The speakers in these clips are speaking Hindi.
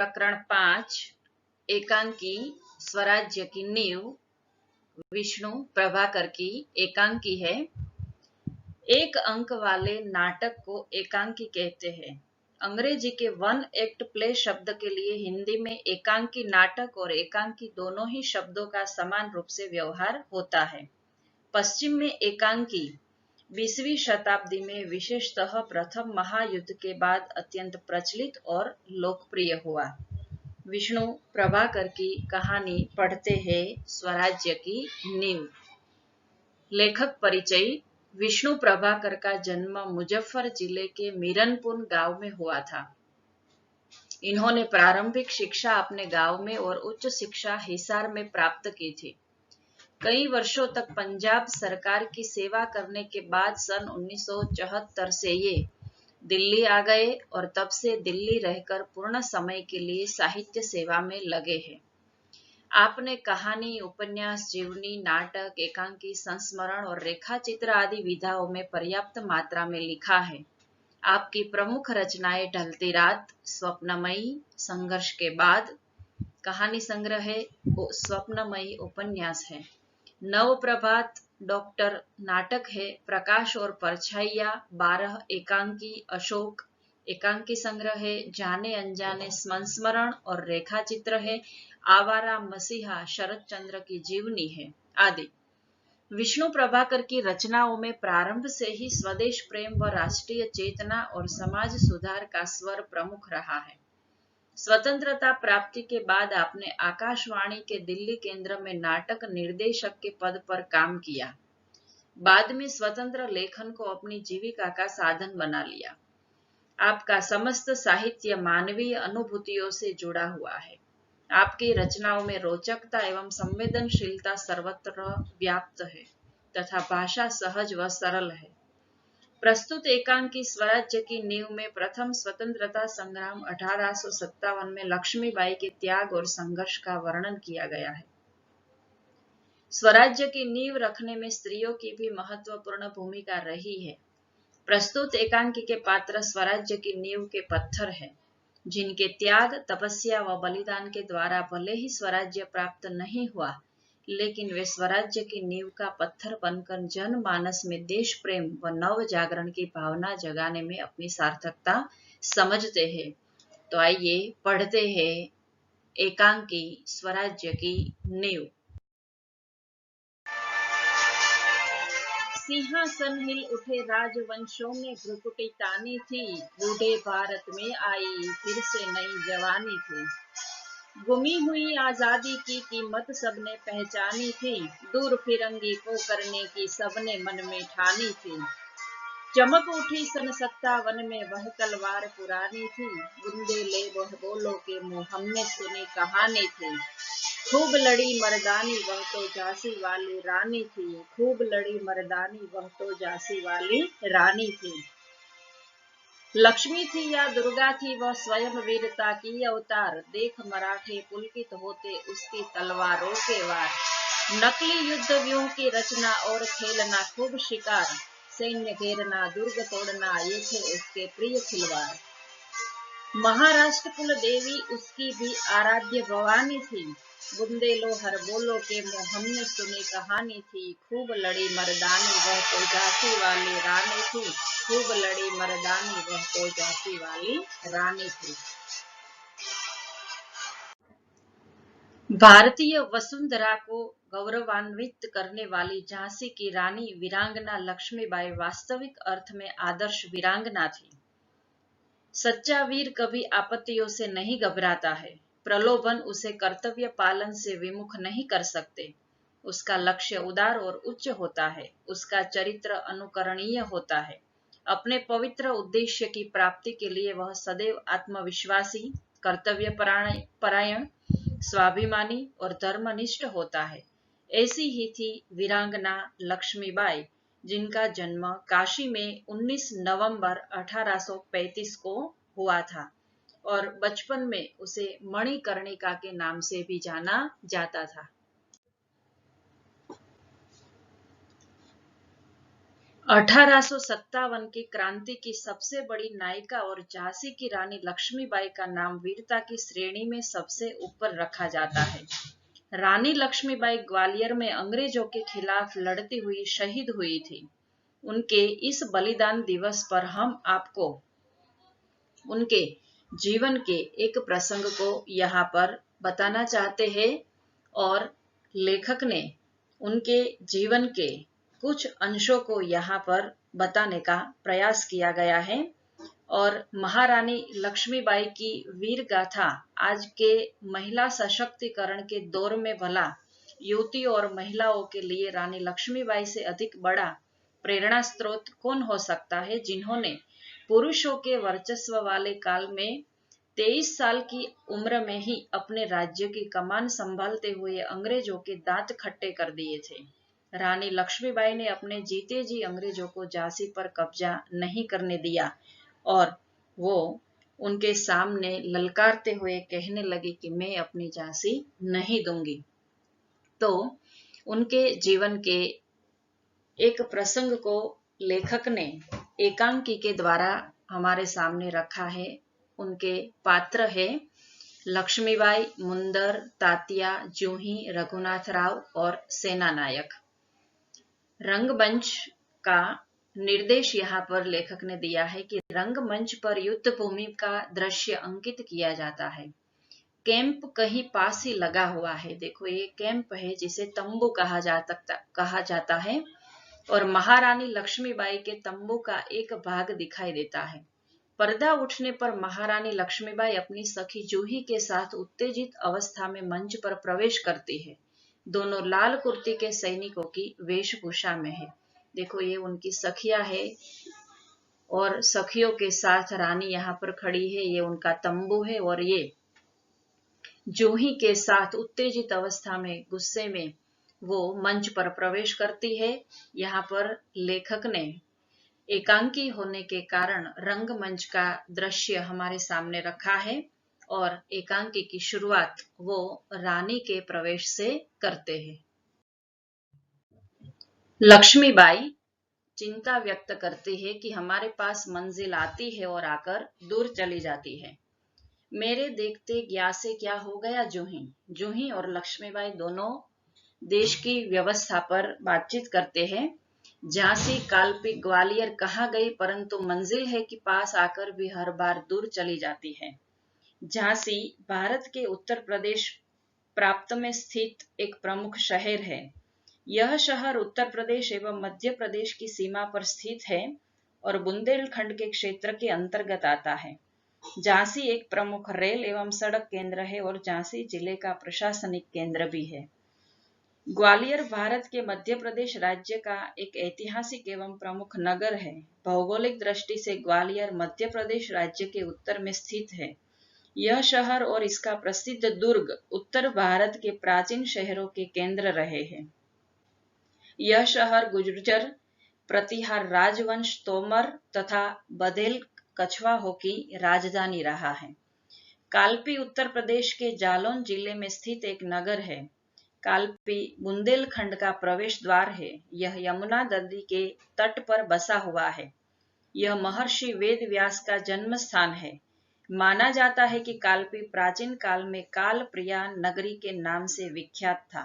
प्रकरण 5 एकांकी स्वराज्य की नींव विष्णु प्रभाकर की एकांकी है। एक अंक वाले नाटक को एकांकी कहते हैं। अंग्रेजी के वन एक्ट प्ले शब्द के लिए हिंदी में एकांकी नाटक और एकांकी दोनों ही शब्दों का समान रूप से व्यवहार होता है। पश्चिम में एकांकी 20वीं शताब्दी में विशेषतः प्रथम महायुद्ध के बाद अत्यंत प्रचलित और लोकप्रिय हुआ। विष्णु प्रभाकर की कहानी पढ़ते हैं स्वराज्य की नींव। लेखक परिचय। विष्णु प्रभाकर का जन्म मुजफ्फर जिले के मीरनपुर गांव में हुआ था। इन्होंने प्रारंभिक शिक्षा अपने गांव में और उच्च शिक्षा हिसार में प्राप्त की थी। कई वर्षों तक पंजाब सरकार की सेवा करने के बाद सन 1974 से ये दिल्ली आ गए और तब से दिल्ली रहकर पूर्ण समय के लिए साहित्य सेवा में लगे हैं। आपने कहानी, उपन्यास, जीवनी, नाटक, एकांकी, संस्मरण और रेखाचित्र आदि विधाओं में पर्याप्त मात्रा में लिखा है। आपकी प्रमुख रचनाएं ढलती रात, स्वप्नमयी, संघर्ष के बाद, कहानी संग्रह है, स्वप्नमयी उपन्यास है, नव प्रभात, डॉक्टर नाटक है, प्रकाश और परछाइयां, 12 एकांकी, अशोक एकांकी संग्रह है, जाने अनजाने संस्मरण और रेखाचित्र है, आवारा मसीहा शरद चंद्र की जीवनी है आदि। विष्णु प्रभाकर की रचनाओं में प्रारंभ से ही स्वदेश प्रेम व राष्ट्रीय चेतना और समाज सुधार का स्वर प्रमुख रहा है। स्वतंत्रता प्राप्ति के बाद आपने आकाशवाणी के दिल्ली केंद्र में नाटक निर्देशक के पद पर काम किया। बाद में स्वतंत्र लेखन को अपनी जीविका का साधन बना लिया। आपका समस्त साहित्य मानवीय अनुभूतियों से जुड़ा हुआ है। आपकी रचनाओं में रोचकता एवं संवेदनशीलता सर्वत्र व्याप्त है तथा भाषा सहज व सरल है। प्रस्तुत एकांकी स्वराज्य की नींव में प्रथम स्वतंत्रता संग्राम 1857 में लक्ष्मीबाई के त्याग और संघर्ष का वर्णन किया गया है। स्वराज्य की नींव रखने में स्त्रियों की भी महत्वपूर्ण भूमिका रही है। प्रस्तुत एकांकी के पात्र स्वराज्य की नींव के पत्थर हैं, जिनके त्याग, तपस्या व बलिदान के द्वारा भले ही स्वराज्य प्राप्त नहीं हुआ, लेकिन वे स्वराज्य की नींव का पत्थर बनकर जनमानस में देश प्रेम व नव जागरण की भावना जगाने में अपनी सार्थकता समझते हैं। तो आइए पढ़ते हैं एकांकी स्वराज्य की नींव। सिंहासन हिल उठे राजवंशों में भ्रुकुटी तानी थी, बूढ़े भारत में आई फिर से नई जवानी थी। गुमी हुई आजादी की कीमत सबने पहचानी थी, दूर फिरंगी को करने की सबने मन में ठानी थी। चमक उठी सन 57 में वह तलवार पुरानी थी, बुंदेले वह बोलो के मुंह हमने सुनी कहानी थी। खूब लड़ी मर्दानी वह तो झांसी वाली रानी थी, खूब लड़ी मर्दानी वह तो झांसी वाली रानी थी। लक्ष्मी थी या दुर्गा थी वह स्वयं वीरता की अवतार, देख मराठे पुलकित होते उसकी तलवारों के वार। नकली युद्ध व्यूह की रचना और खेलना खूब शिकार, सैन्य घेरना दुर्ग तोड़ना ये थे उसके प्रिय खिलवाड़। महाराष्ट्र कुल देवी उसकी भी आराध्य भवानी थी, बुंदेलो हर बोलो के मुंह हमने सुनी कहानी थी। खूब लड़ी मर्दानी वह तो झांसी वाली रानी थी, खूब लड़ी मर्दानी वह तो झांसी वाली रानी थी। भारतीय वसुंधरा को गौरवान्वित करने वाली झांसी की रानी वीरांगना लक्ष्मीबाई वास्तविक अर्थ में आदर्श वीरांगना थी। सच्चा वीर कभी आपत्तियों से नहीं घबराता है, प्रलोभन उसे कर्तव्य पालन से विमुख नहीं कर सकते। उसका लक्ष्य उदार और उच्च होता है, उसका चरित्र अनुकरणीय होता है। अपने पवित्र उद्देश्य की प्राप्ति के लिए वह सदैव आत्मविश्वासी, कर्तव्य परायण, स्वाभिमानी और धर्मनिष्ठ होता है। ऐसी ही थी वीरांगना लक्ष्मीबाई, जिनका जन्म काशी में 19 नवंबर 1835 को हुआ था और बचपन में उसे मणिकर्णिका के नाम से भी जाना जाता था। 1857 की क्रांति की सबसे बड़ी नायिका और झांसी की रानी लक्ष्मीबाई का नाम वीरता की श्रेणी में सबसे ऊपर रखा जाता है। रानी लक्ष्मीबाई ग्वालियर में अंग्रेजों के खिलाफ लड़ती हुई शहीद हुई थी। उनके इस बलिदान दिवस पर हम आपको उनके जीवन के एक प्रसंग को यहाँ पर बताना चाहते हैं और लेखक ने उनके जीवन के कुछ अंशों को यहाँ पर बताने का प्रयास किया गया है। और महारानी लक्ष्मीबाई की वीर गाथा आज के महिला सशक्तिकरण के दौर में भला युवती और महिलाओं के लिए रानी लक्ष्मीबाई से अधिक बड़ा प्रेरणा स्रोत कौन हो सकता है, जिन्होंने पुरुषों के वर्चस्व वाले काल में 23 साल की उम्र में ही अपने राज्य की कमान संभालते हुए अंग्रेजों के दांत खट्टे कर दिए थे। रानी लक्ष्मीबाई ने अपने जीते जी अंग्रेजों को झांसी पर कब्जा नहीं करने दिया और वो उनके सामने ललकारते हुए कहने लगी कि मैं अपनी झांसी नहीं दूंगी। तो उनके जीवन के एक प्रसंग को लेखक ने एकांकी के द्वारा हमारे सामने रखा है। उनके पात्र है लक्ष्मीबाई, मुंदर, तात्या, जूही, रघुनाथ राव और सेना नायक। रंगमंच का निर्देश यहाँ पर लेखक ने दिया है कि रंगमंच पर युद्ध भूमि का दृश्य अंकित किया जाता है। कैंप कहीं पास ही लगा हुआ है। देखो ये कैंप है जिसे तंबू कहा जाता है और महारानी लक्ष्मीबाई के तंबू का एक भाग दिखाई देता है। पर्दा उठने पर महारानी लक्ष्मीबाई अपनी सखी जूही के साथ उत्तेजित अवस्था में मंच पर प्रवेश करती है। दोनों लाल कुर्ती के सैनिकों की वेशभूषा में है। देखो ये उनकी सखियां है और सखियों के साथ रानी यहाँ पर खड़ी है। ये उनका तंबू है और ये जूही के साथ उत्तेजित अवस्था में गुस्से में वो मंच पर प्रवेश करती है। यहाँ पर लेखक ने एकांकी होने के कारण रंगमंच का दृश्य हमारे सामने रखा है और एकांकी की शुरुआत वो रानी के प्रवेश से करते हैं। लक्ष्मीबाई चिंता व्यक्त करती है कि हमारे पास मंजिल आती है और आकर दूर चली जाती है। मेरे देखते ज्ञा से क्या हो गया जूही। जूही और लक्ष्मीबाई दोनों देश की व्यवस्था पर बातचीत करते हैं। झांसी, कालपी, ग्वालियर कहाँ गई, परंतु मंजिल है कि पास आकर भी हर बार दूर चली जाती है। झांसी भारत के उत्तर प्रदेश प्रांत में स्थित एक प्रमुख शहर है। यह शहर उत्तर प्रदेश एवं मध्य प्रदेश की सीमा पर स्थित है और बुंदेलखंड के क्षेत्र के अंतर्गत आता है। झांसी एक प्रमुख रेल एवं सड़क केंद्र है और झांसी जिले का प्रशासनिक केंद्र भी है। ग्वालियर भारत के मध्य प्रदेश राज्य का एक ऐतिहासिक एवं प्रमुख नगर है। भौगोलिक दृष्टि से ग्वालियर मध्य प्रदेश राज्य के उत्तर में स्थित है। यह शहर और इसका प्रसिद्ध दुर्ग उत्तर भारत के प्राचीन शहरों के केंद्र रहे हैं। यह शहर गुर्जर, प्रतिहार राजवंश, तोमर तथा बघेल कछवाहों की राजधानी रहा है। कालपी उत्तर प्रदेश के जालौन जिले में स्थित एक नगर है। कालपी बुंदेलखंड का प्रवेश द्वार है। यह यमुना नदी के तट पर बसा हुआ है। यह महर्षि वेद व्यास का जन्म स्थान है। माना जाता है कि कालपी प्राचीन काल में काल प्रिया नगरी के नाम से विख्यात था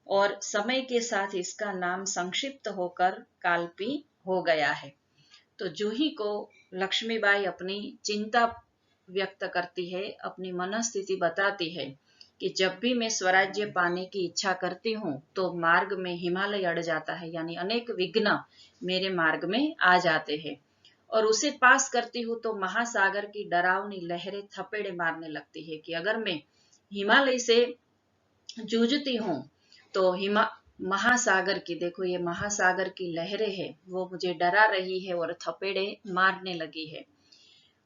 और समय के साथ इसका नाम संक्षिप्त होकर कालपी हो गया है। तो जूही को लक्ष्मीबाई अपनी चिंता व्यक्त करती है, अपनी मनस्थिति बताती है कि जब भी मैं स्वराज्य पाने की इच्छा करती हूँ तो मार्ग में हिमालय अड़ जाता है, यानी अनेक विघ्न मेरे मार्ग में आ जाते हैं और उसे पास करती हूँ तो महासागर की डरावनी लहरें थपेड़े मारने लगती है कि अगर मैं हिमालय से जूझती हूँ तो महासागर की, देखो ये महासागर की लहरें है वो मुझे डरा रही है और थपेड़े मारने लगी है।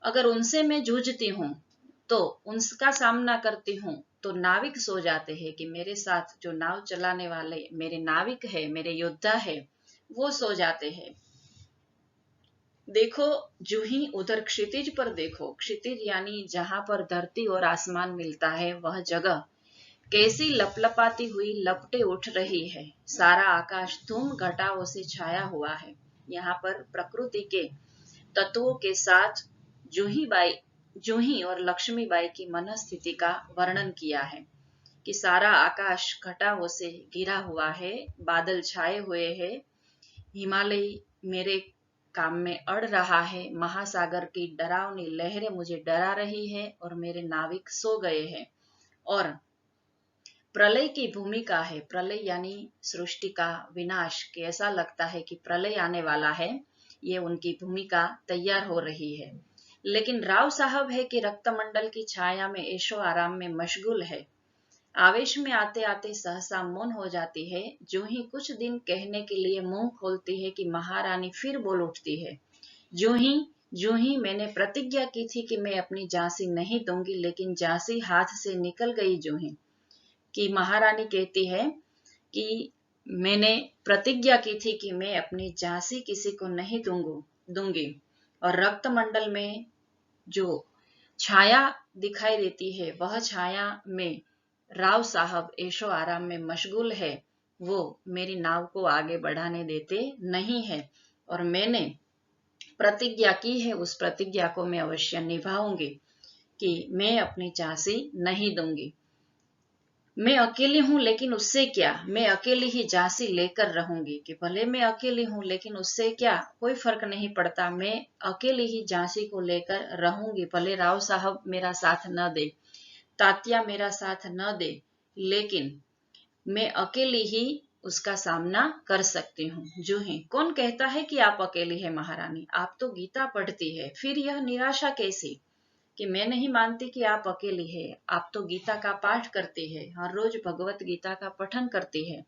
अगर उनसे मैं जूझती हूँ तो उनका सामना करती हूँ तो नाविक सो जाते हैं कि मेरे साथ जो नाव चलाने वाले मेरे नाविक है, मेरे योद्धा है, वो सो जाते हैं। देखो जूही उधर क्षितिज पर देखो, क्षितिज यानी जहां पर धरती और आसमान मिलता है वह जगह कैसी लपलपाती हुई लपटे उठ रही है। सारा आकाश धूम घटाओं से छाया हुआ है। यहाँ पर प्रकृति के तत्वों के साथ जूही और लक्ष्मीबाई की मनस्थिति का वर्णन किया है कि सारा आकाश घटाओं से घिरा हुआ है, बादल छाए हुए हैं, हिमालय मेरे काम में अड़ रहा है, महासागर की डरावनी लहरें मुझे डरा रही है और मेरे नाविक सो गए हैं। और प्रलय की भूमिका है, प्रलय यानी सृष्टि का विनाश, कि ऐसा लगता है कि प्रलय आने वाला है, ये उनकी भूमिका तैयार हो रही है। लेकिन राव साहब है कि रक्तमंडल की छाया में ऐशो आराम में मशगूल है। आवेश में आते आते सहसा मौन हो जाती है। जो ही कुछ दिन कहने के लिए मुंह खोलती है कि महारानी फिर बोल उठती है, जो ही मैंने प्रतिज्ञा की थी कि मैं अपनी झांसी नहीं दूंगी, लेकिन झांसी हाथ से निकल गई। जो ही कि महारानी कहती है कि मैंने प्रतिज्ञा की थी कि मैं अपनी झांसी किसी को नहीं दूंगी। और रक्तमंडल में जो छाया दिखाई देती है, वह छाया में राव साहब ऐशो आराम में मशगूल है, वो मेरी नाव को आगे बढ़ाने देते नहीं है। और मैंने प्रतिज्ञा की है, उस प्रतिज्ञा को मैं अवश्य निभाऊंगी कि मैं अपनी झांसी नहीं दूंगी। मैं अकेली हूं, लेकिन उससे क्या, मैं अकेली ही झांसी लेकर रहूंगी। कि भले मैं अकेली हूं, लेकिन उससे क्या, कोई फर्क नहीं पड़ता, मैं अकेली ही झांसी को लेकर रहूंगी। भले राव साहब मेरा साथ न दे, तात्या मेरा साथ न दे, लेकिन मैं अकेली ही उसका सामना कर सकती हूँ। जो ही कौन कहता है कि आप अकेली है महारानी, आप तो गीता पढ़ती है, फिर यह निराशा कैसी कि मैं नहीं मानती कि आप अकेली है। आप तो गीता का पाठ करती है, हर रोज भगवत गीता का पठन करती है,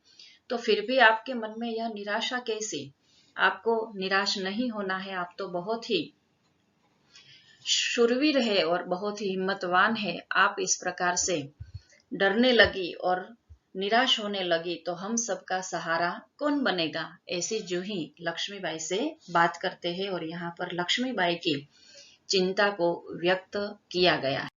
तो फिर भी आपके मन में यह निराशा कैसी? आपको निराश नहीं होना है, आप तो बहुत ही शूरवीर है और बहुत ही हिम्मतवान है। आप इस प्रकार से डरने लगी और निराश होने लगी तो हम सबका सहारा कौन बनेगा? ऐसी जूही लक्ष्मीबाई से बात करते हैं और यहाँ पर लक्ष्मीबाई की चिंता को व्यक्त किया गया है।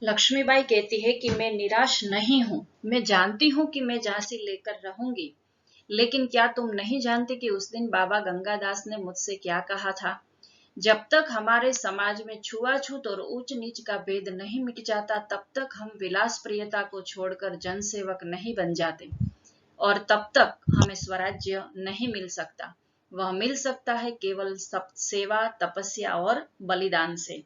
लक्ष्मीबाई कहती है कि मैं निराश नहीं हूँ, मैं जानती हूँ कि मैं झांसी लेकर रहूंगी, लेकिन क्या तुम नहीं जानते कि उस दिन बाबा गंगादास ने मुझसे क्या कहा था? जब तक हमारे समाज में छुआछूत और ऊंच नीच का भेद नहीं मिट जाता, तब तक हम विलास प्रियता को छोड़कर जनसेवक नहीं बन जाते, और तब तक हमें स्वराज्य नहीं मिल सकता। वह मिल सकता है केवल सेवा, तपस्या और बलिदान से।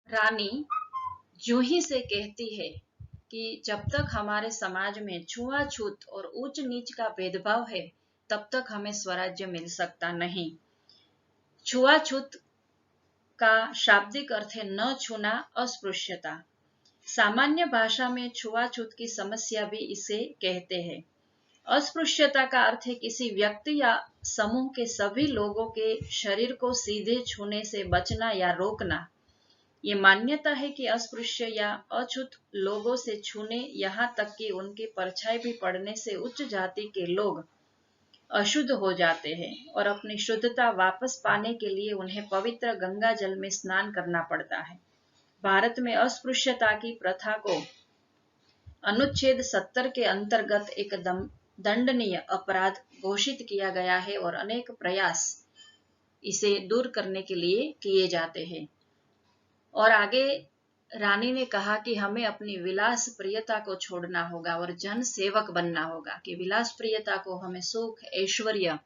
रानी जूही से कहती है कि जब तक हमारे समाज में छुआछूत और ऊंच नीच का भेदभाव है, तब तक हमें स्वराज्य मिल सकता नहीं। छुआछूत का शाब्दिक अर्थ है न छूना, अस्पृश्यता। सामान्य भाषा में छुआछूत की समस्या भी इसे कहते हैं। अस्पृश्यता का अर्थ है किसी व्यक्ति या समूह के सभी लोगों के शरीर को सीधे छूने से बचना या रोकना। ये मान्यता है कि अस्पृश्य या अछूत लोगों से छूने, यहाँ तक कि उनकी परछाई भी पड़ने से उच्च जाति के लोग अशुद्ध हो जाते हैं और अपनी शुद्धता वापस पाने के लिए उन्हें पवित्र गंगा जल में स्नान करना पड़ता है। भारत में अस्पृश्यता की प्रथा को अनुच्छेद 70 के अंतर्गत एक दंडनीय अपराध घोषित किया गया है और अनेक प्रयास इसे दूर करने के लिए किए जाते हैं। और आगे रानी ने कहा कि हमें अपनी विलास प्रियता को छोड़ना होगा और जन सेवक बनना होगा। कि विलास प्रियता को हमें सुख, ऐश्वर्य,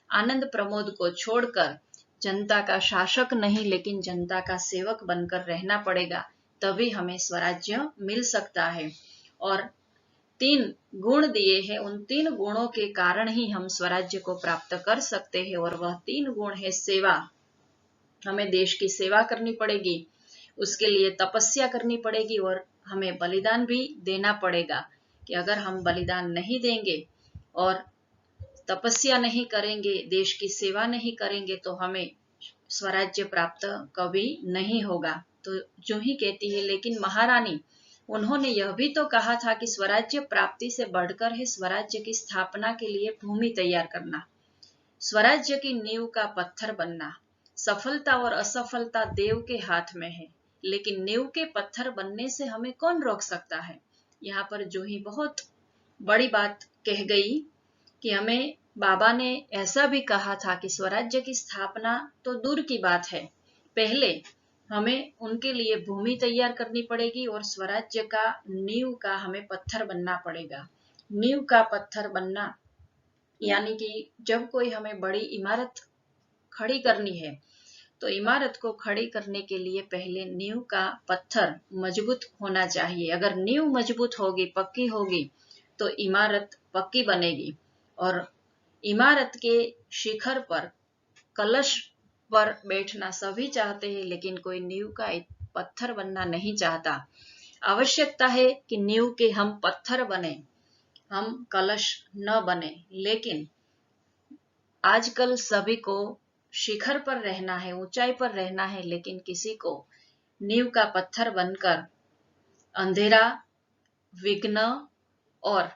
आनंद प्रमोद को छोड़कर जनता का शासक नहीं, लेकिन जनता का सेवक बनकर रहना पड़ेगा, तभी हमें स्वराज्य मिल सकता है। और 3 गुण दिए हैं, उन 3 गुणों के कारण ही हम स्वराज्य को प्राप्त कर सकते हैं। और वह 3 गुण है सेवा, हमें देश की सेवा करनी पड़ेगी, उसके लिए तपस्या करनी पड़ेगी और हमें बलिदान भी देना पड़ेगा। कि अगर हम बलिदान नहीं देंगे और तपस्या नहीं करेंगे, देश की सेवा नहीं करेंगे, तो हमें स्वराज्य प्राप्त कभी नहीं होगा। तो जो ही कहती है, लेकिन महारानी, उन्होंने यह भी तो कहा था कि स्वराज्य प्राप्ति से बढ़कर है स्वराज्य की स्थापना के लिए भूमि तैयार करना, स्वराज्य की नींव का पत्थर बनना। सफलता और असफलता देव के हाथ में है, लेकिन नींव के पत्थर बनने से हमें कौन रोक सकता है? यहाँ पर जूही बहुत बड़ी बात कह गई कि हमें बाबा ने ऐसा भी कहा था कि स्वराज्य की स्थापना तो दूर की बात है, पहले हमें उनके लिए भूमि तैयार करनी पड़ेगी और स्वराज्य का नींव का हमें पत्थर बनना पड़ेगा। नींव का पत्थर बनना यानी कि जब कोई हमें बड़ी इमारत खड़ी करनी है तो इमारत को खड़ी करने के लिए पहले नींव का पत्थर मजबूत होना चाहिए। अगर नींव मजबूत होगी, पक्की होगी, तो इमारत पक्की बनेगी। और इमारत के शिखर पर, कलश पर बैठना सभी चाहते हैं, लेकिन कोई नींव का पत्थर बनना नहीं चाहता। आवश्यकता है कि नींव के हम पत्थर बने, हम कलश न बने। लेकिन आजकल सभी को शिखर पर रहना है, ऊंचाई पर रहना है, लेकिन किसी को नींव का पत्थर बनकर अंधेरा, विघ्न और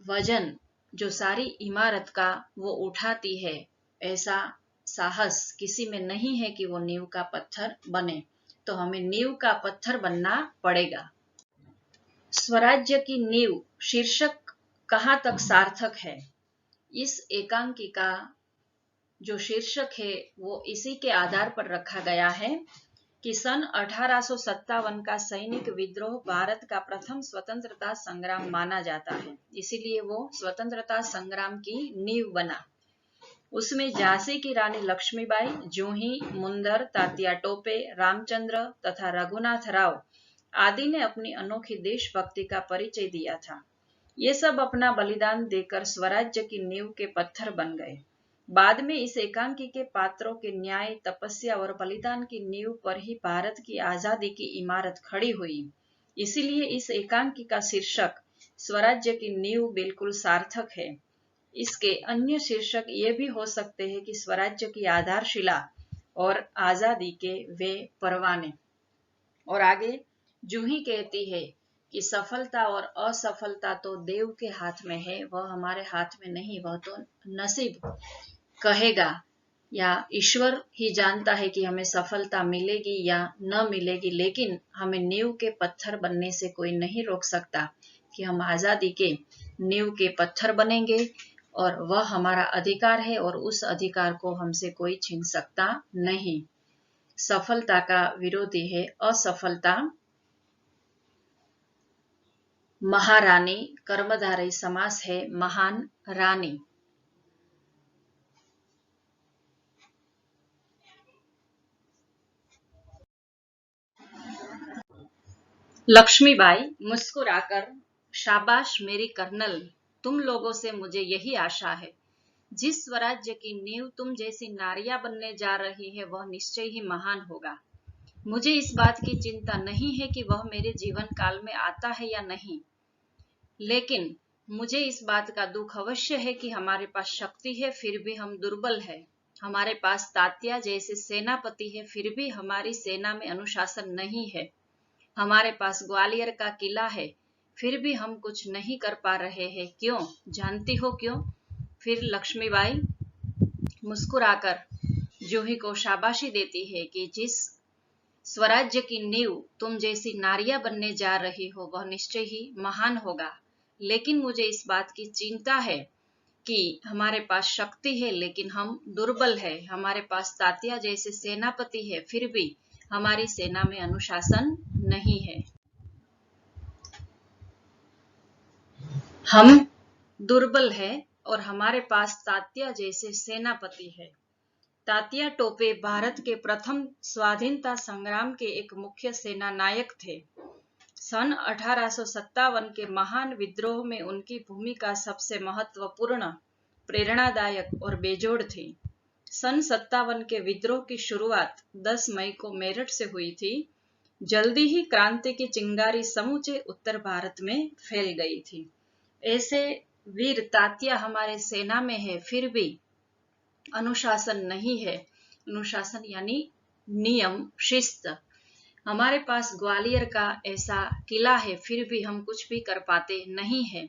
वजन जो सारी इमारत का वो उठाती है, ऐसा साहस किसी में नहीं है कि वो नींव का पत्थर बने। तो हमें नींव का पत्थर बनना पड़ेगा। स्वराज्य की नींव शीर्षक कहाँ तक सार्थक है? इस एकांकी का जो शीर्षक है वो इसी के आधार पर रखा गया है कि सन 1857 का सैनिक विद्रोह भारत का प्रथम स्वतंत्रता संग्राम माना जाता है, इसीलिए वो स्वतंत्रता संग्राम की नींव बना। उसमें झांसी की रानी लक्ष्मीबाई, जूही, मुंदर, तात्या टोपे, रामचंद्र तथा रघुनाथ राव आदि ने अपनी अनोखी देशभक्ति का परिचय दिया था। ये सब अपना बलिदान देकर स्वराज्य की नींव के पत्थर बन गए। बाद में इस एकांकी के पात्रों के न्याय, तपस्या और बलिदान की नींव पर ही भारत की आजादी की इमारत खड़ी हुई। इसीलिए इस एकांकी का शीर्षक स्वराज्य की नींव बिल्कुल सार्थक है। इसके अन्य शीर्षक ये भी हो सकते हैं कि स्वराज्य की आधारशिला और आजादी के वे परवाने। और आगे जूही कहती है कि सफलता और असफलता तो देव के हाथ में है, वह हमारे हाथ में नहीं, वह तो नसीब कहेगा या ईश्वर ही जानता है कि हमें सफलता मिलेगी या न मिलेगी। लेकिन हमें नींव के पत्थर बनने से कोई नहीं रोक सकता कि हम आजादी के नींव के पत्थर बनेंगे, और वह हमारा अधिकार है और उस अधिकार को हमसे कोई छीन सकता नहीं। सफलता का विरोधी है असफलता। महारानी कर्मधारय समास है महान रानी। लक्ष्मीबाई मुस्कुराकर, शाबाश मेरी कर्नल, तुम लोगों से मुझे यही आशा है। जिस स्वराज्य की नींव तुम जैसी नारियां बनने जा रही है वह निश्चय ही महान होगा। मुझे इस बात की चिंता नहीं है कि वह मेरे जीवन काल में आता है या नहीं, लेकिन मुझे इस बात का दुख अवश्य है कि हमारे पास शक्ति है फिर भी हम दुर्बल है। हमारे पास तात्या जैसे सेनापति है फिर भी हमारी सेना में अनुशासन नहीं है। हमारे पास ग्वालियर का किला है फिर भी हम कुछ नहीं कर पा रहे हैं। क्यों? जानती हो क्यों? फिर लक्ष्मीबाई मुस्कुराकर जूही को शाबाशी देती है कि जिस स्वराज्य की नींव तुम जैसी नारियां बनने जा रही हो वह निश्चय ही महान होगा। लेकिन मुझे इस बात की चिंता है कि हमारे पास शक्ति है लेकिन हम दुर्बल है। हमारे पास तात्या जैसे सेनापति है फिर भी हमारी सेना में अनुशासन नहीं है। हम दुर्बल है और हमारे पास तात्या जैसे सेनापति है। तात्या टोपे भारत के प्रथम स्वाधीनता संग्राम के एक मुख्य सेना नायक थे। सन 1857 के महान विद्रोह में उनकी भूमिका सबसे महत्वपूर्ण, प्रेरणादायक और बेजोड़ थी। सन 57 के विद्रोह की शुरुआत 10 मई को मेरठ से हुई थी। जल्दी ही क्रांति की चिंगारी समूचे उत्तर भारत में फैल गई थी। ऐसे वीर तात्या हमारे सेना में है फिर भी अनुशासन नहीं है। अनुशासन यानी नियम, शिस्त। हमारे पास ग्वालियर का ऐसा किला है फिर भी हम कुछ भी कर पाते नहीं है।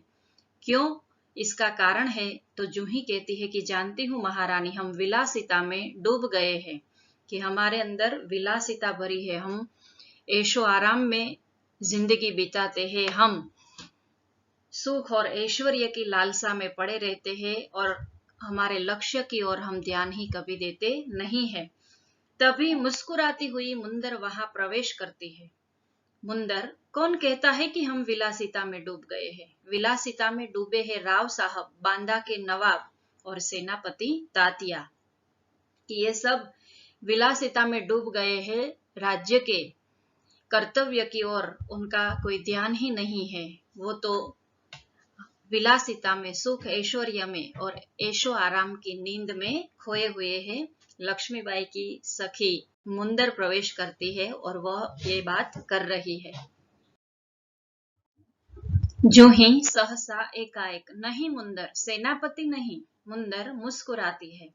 क्यों? इसका कारण है तो जूही कहती है कि जानती हूँ महारानी, हम विलासिता में डूब गए हैं, कि हमारे अंदर विलासिता भरी है। हम ऐशो आराम में जिंदगी बिताते हैं, हम सुख और ऐश्वर्य की लालसा में पड़े रहते हैं और हमारे लक्ष्य की ओर हम ध्यान ही कभी देते नहीं है। तभी मुस्कुराती हुई मुंदर वहां प्रवेश करती है। मुंदर, कौन कहता है कि हम विलासिता में डूब गए हैं? विलासिता में डूबे हैं राव साहब, बांदा के नवाब और सेनापति तात्या, कि ये सब विलासिता में डूब गए हैं, राज्य के कर्तव्य की ओर उनका कोई ध्यान ही नहीं है। वो तो विलासिता में, सुख ऐश्वर्य में और ऐशो आराम की नींद में खोए हुए हैं। लक्ष्मीबाई की सखी मुंदर प्रवेश करती है और वह ये बात कर रही है। जो ही सहसा एकाएक, नहीं मुंदर, सेनापति नहीं, मुंदर मुस्कुराती है।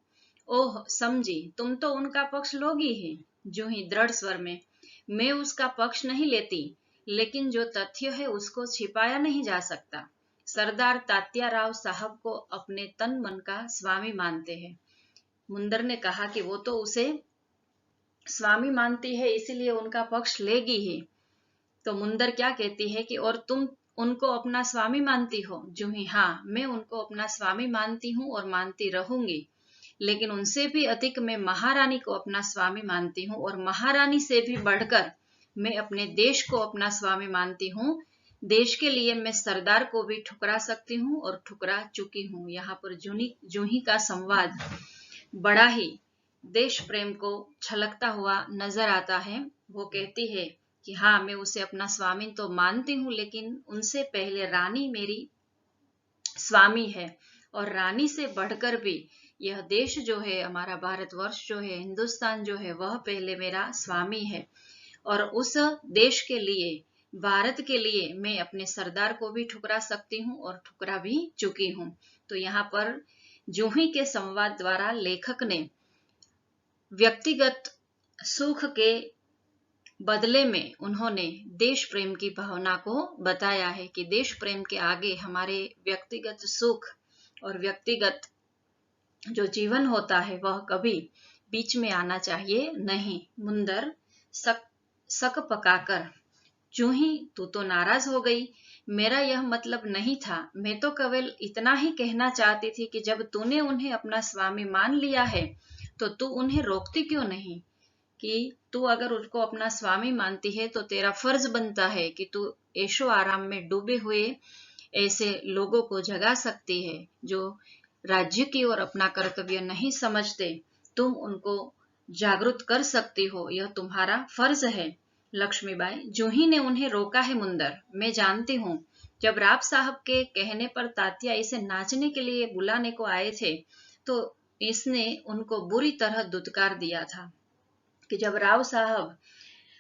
ओह समझी, तुम तो उनका पक्ष लोगी ही। जो ही दृढ़ स्वर में, मैं उसका पक्ष नहीं लेती, लेकिन जो तथ्य है उसको छिपाया नहीं जा सकता। सरदार तात्याराव साहब को अपने तन मन का स्वामी मानते हैं। मुंदर ने कहा कि वो तो उसे स्वामी मानती है, इसीलिए उनका पक्ष लेगी ही। तो मुंदर क्या कहती है कि और तुम उनको अपना स्वामी मानती हो? जूही, हाँ, मैं उनको अपना स्वामी मानती हूँ और मानती रहूंगी, लेकिन उनसे भी अधिक मैं महारानी को अपना स्वामी मानती हूँ, और महारानी से भी बढ़कर मैं अपने देश को अपना स्वामी मानती हूँ। देश के लिए मैं सरदार को भी ठुकरा सकती हूँ और ठुकरा चुकी हूँ। यहाँ पर जूही का संवाद बड़ा ही देश प्रेम को छलकता हुआ नजर आता है। वो कहती है कि हाँ, मैं उसे अपना स्वामी तो मानती हूँ, लेकिन उनसे पहले रानी मेरी स्वामी है, और रानी से बढ़कर भी यह देश जो है, हमारा भारतवर्ष जो है, हिंदुस्तान जो है, वह पहले मेरा स्वामी है। और उस देश के लिए, भारत के लिए मैं अपने सरदार को भी ठुकरा सकती हूँ और ठुकरा भी चुकी हूँ। तो यहाँ पर जूही के संवाद द्वारा लेखक ने व्यक्तिगत सुख के बदले में उन्होंने देश प्रेम की भावना को बताया है कि देश प्रेम के आगे हमारे व्यक्तिगत सुख और व्यक्तिगत जो जीवन होता है वह कभी बीच में आना चाहिए नहीं। मुंदर सक पकाकर, जूही तू तो नाराज हो गई, मेरा यह मतलब नहीं था, मैं तो केवल इतना ही कहना चाहती थी कि जब तूने उन्हें अपना स्वामी मान लिया है तो तू उन्हें रोकती क्यों नहीं? कि तू अगर उनको अपना स्वामी मानती है तो तेरा फर्ज बनता है कि तू ऐशो आराम में डूबे हुए ऐसे लोगों को जगा सकती है जो राज्य की ओर अपना कर्तव्य नहीं समझते। तुम उनको जागरूक कर सकती हो, यह तुम्हारा फर्ज है। लक्ष्मीबाई, जूही ने उन्हें रोका है मुंदर, मैं जानती हूँ। जब राव साहब के कहने पर तात्या इसे नाचने के लिए बुलाने को आए थे तो इसने उनको बुरी तरह दुत्कार दिया था कि जब राव साहब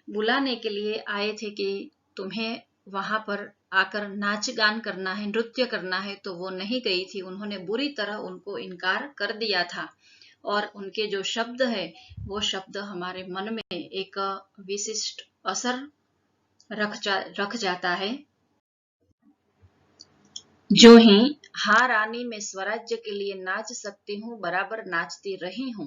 बुलाने के लिए आए थे कि तुम्हें वहां पर आकर नाच गान करना है, नृत्य करना है, तो वो नहीं गई थी। उन्होंने बुरी तरह उनको इनकार कर दिया था, और उनके जो शब्द है वो शब्द हमारे मन में एक विशिष्ट असर रख जाता है। जो ही, हाँ रानी, मैं स्वराज्य के लिए नाच सकती हूँ, बराबर नाचती रही हूँ,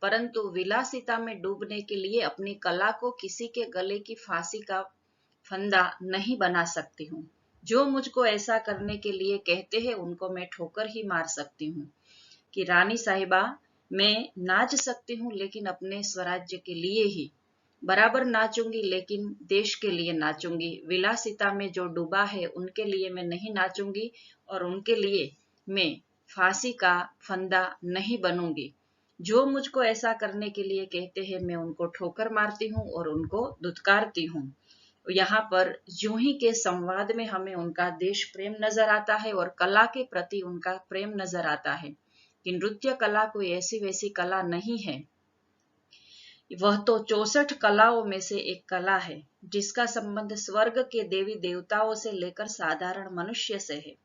परंतु विलासिता में डूबने के लिए अपनी कला को किसी के गले की फांसी का फंदा नहीं बना सकती हूँ। जो मुझको ऐसा करने के लिए कहते हैं उनको मैं ठोकर ही मार सकती हूँ कि रानी साहिबा, मैं नाच सकती हूँ, लेकिन अपने स्वराज्य के लिए ही बराबर नाचूंगी, लेकिन देश के लिए नाचूंगी। विलासिता में जो डूबा है उनके लिए मैं नहीं नाचूंगी, और उनके लिए मैं फांसी का फंदा नहीं बनूंगी। जो मुझको ऐसा करने के लिए कहते हैं मैं उनको ठोकर मारती हूँ और उनको दुत्कारती हूँ। यहाँ पर जूही के संवाद में हमें उनका देश प्रेम नजर आता है और कला के प्रति उनका प्रेम नजर आता है कि नृत्य कला कोई ऐसी वैसी कला नहीं है, वह तो 64 कलाओं में से एक कला है जिसका संबंध स्वर्ग के देवी देवताओं से लेकर साधारण मनुष्य से है।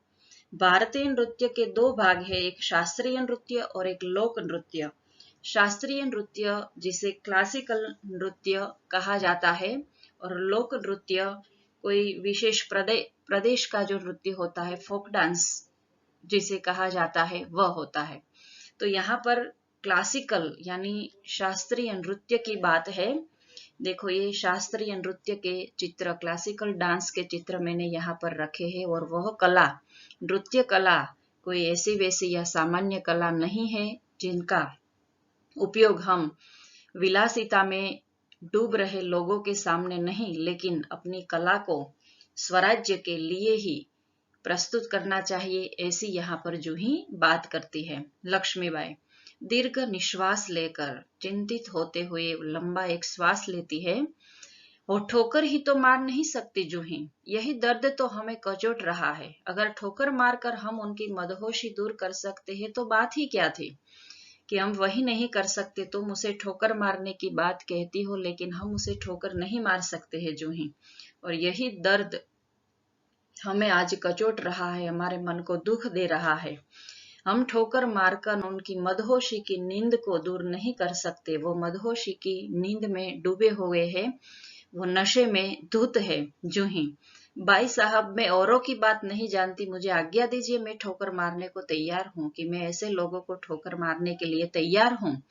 भारतीय नृत्य के दो भाग है, एक शास्त्रीय नृत्य और एक लोक नृत्य। शास्त्रीय नृत्य जिसे क्लासिकल नृत्य कहा जाता है, और लोक नृत्य कोई विशेष प्रदेश का जो नृत्य होता है, फोक डांस जिसे कहा जाता है, वह होता है। तो यहाँ पर क्लासिकल यानी शास्त्रीय नृत्य की बात है देखो ये शास्त्रीय नृत्य के चित्र, क्लासिकल डांस के चित्र मैंने यहाँ पर रखे हैं, और वह कला, नृत्य कला कोई ऐसी वैसी या सामान्य कला नहीं है जिनका उपयोग हम विलासिता में डूब रहे लोगों के सामने नहीं, लेकिन अपनी कला को स्वराज्य के लिए ही प्रस्तुत करना चाहिए, ऐसी यहाँ पर जूही बात करती है। लक्ष्मीबाई दीर्घ निश्वास लेकर चिंतित होते हुए लंबा एक श्वास लेती है। वो ठोकर ही तो मार नहीं सकती जूही, यही दर्द तो हमें कचोट रहा है। अगर ठोकर मारकर हम उनकी मदहोशी दूर कर सकते हैं तो बात ही क्या थी। कि हम वही नहीं कर सकते, तुम उसे ठोकर मारने की बात कहती हो, लेकिन हम उसे ठोकर नहीं मार सकते हैं जूही, और यही दर्द हमें आज कचोट रहा है, हमारे मन को दुख दे रहा है। हम ठोकर मारकर उनकी मदहोशी की नींद को दूर नहीं कर सकते। वो मदहोशी की नींद में डूबे हुए हैं, वो नशे में धुत है जूही। बाई साहब, मैं औरों की बात नहीं जानती, मुझे आज्ञा दीजिए, मैं ठोकर मारने को तैयार हूँ, कि मैं ऐसे लोगों को ठोकर मारने के लिए तैयार हूँ।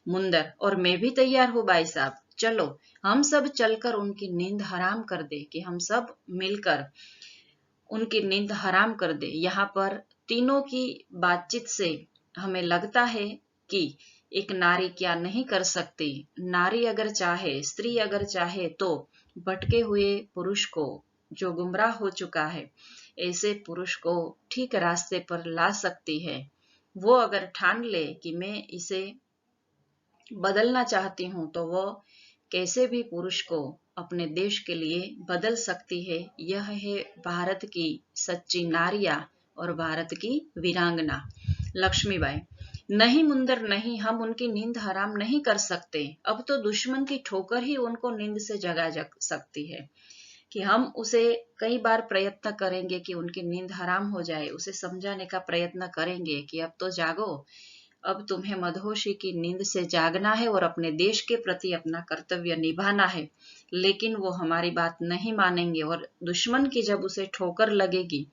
मुंदर, और मैं भी तैयार हूँ बाई साहब, चलो हम सब चलकर उनकी नींद हराम कर दे, कि हम सब मिलकर उनकी नींद हराम कर दे। यहाँ पर तीनों की बातचीत से हमें लगता है कि एक नारी क्या नहीं कर सकती। नारी अगर चाहे, स्त्री अगर चाहे तो भटके हुए पुरुष को, जो गुमराह हो चुका है, ऐसे पुरुष को ठीक रास्ते पर ला सकती है। वो अगर ठान ले कि मैं इसे बदलना चाहती हूँ, तो वो कैसे भी पुरुष को अपने देश के लिए बदल सकती है। यह है भारत की सच्ची नारियां और भारत की वीरांगना। लक्ष्मीबाई, नहीं मुंदर नहीं, हम उनकी नींद हराम नहीं कर सकते। अब तो दुश्मन की ठोकर ही उनको नींद से जगा सकती है। कि हम उसे कई बार प्रयत्न करेंगे कि उनकी नींद हराम हो जाए, उसे समझाने का प्रयत्न करेंगे कि अब तो जागो, अब तुम्हें मदहोशी की नींद से जागना है और अपने देश के प्रति अपना कर्तव्य निभाना है। लेकिन वो हमारी बात नहीं मानेंगे, और दुश्मन की जब उसे ठोकर लगेगी,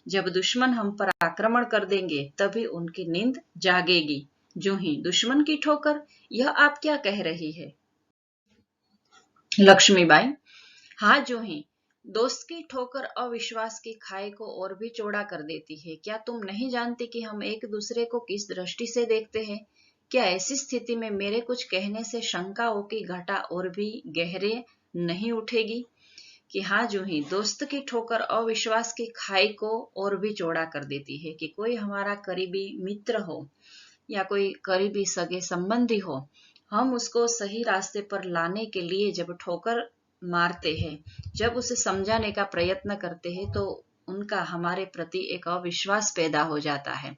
जब दुश्मन हम पर आक्रमण कर देंगे, तभी उनकी नींद जागेगी। जूही, दुश्मन की ठोकर, यह आप क्या कह रही है। लक्ष्मीबाई, हाँ जूही, दोस्त की ठोकर अविश्वास की खाई को और भी चौड़ा कर देती है। क्या तुम नहीं जानती कि हम एक दूसरे को किस दृष्टि से देखते हैं। क्या ऐसी स्थिति में मेरे कुछ कहने से शंकाओं की घटा और भी गहरे नहीं उठेगी। कि हाँ जूही, दोस्त की ठोकर अविश्वास की खाई को और भी चौड़ा कर देती है। कि कोई हमारा करीबी मित्र हो या कोई करीबी सगे संबंधी हो, हम उसको सही रास्ते पर लाने के लिए जब ठोकर मारते हैं, जब उसे समझाने का प्रयत्न करते हैं, तो उनका हमारे प्रति एक अविश्वास पैदा हो जाता है।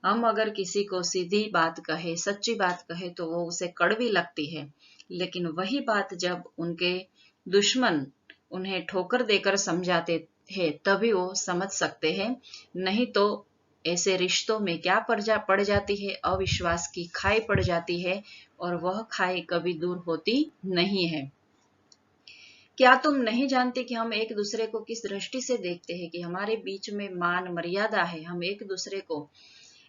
हम अगर किसी को सीधी बात कहे, सच्ची बात कहे, तो वो उसे कड़वी लगती है। लेकिन वही बात जब उनके दुश्मन उन्हें ठोकर देकर समझाते हैं, तभी वो समझ सकते हैं। नहीं तो ऐसे रिश्तों में क्या पड़ जाती है, अविश्वास की खाई पड़ जाती है, और वह खाई कभी दूर होती नहीं है। क्या तुम नहीं जानते कि हम एक दूसरे को किस दृष्टि से देखते हैं। कि हमारे बीच में मान मर्यादा है, हम एक दूसरे को